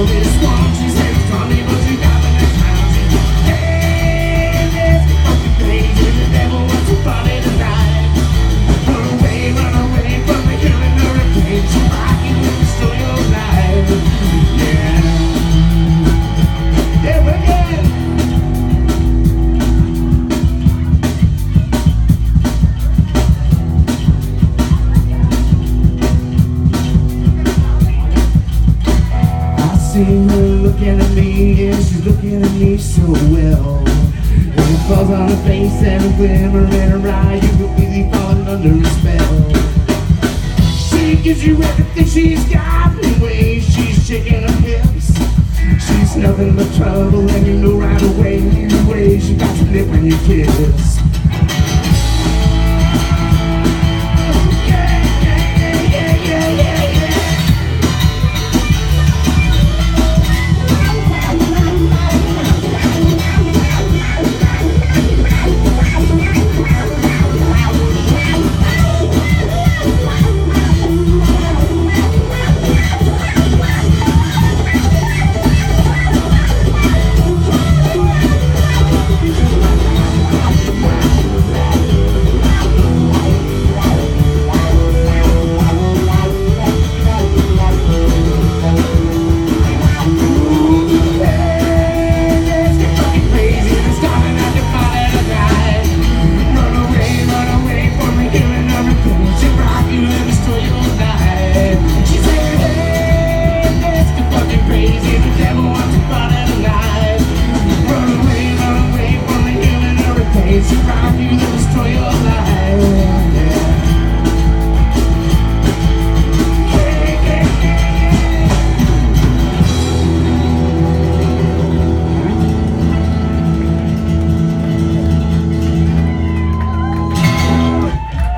know this one. She said it's funny, but she got the next round. She said, hey, this fucking crazy. The devil wants to party tonight. Run away from the killing hurricane. So I can destroy your life. Yeah. Yeah, we're good. See her looking at me, yeah, she's looking at me so well. And it falls on her face and a glimmer in her eye, you could really fall under a spell. She gives you everything she's got in ways, she's shaking her hips. She's nothing but trouble and you know right away, either way she got to live when you kiss.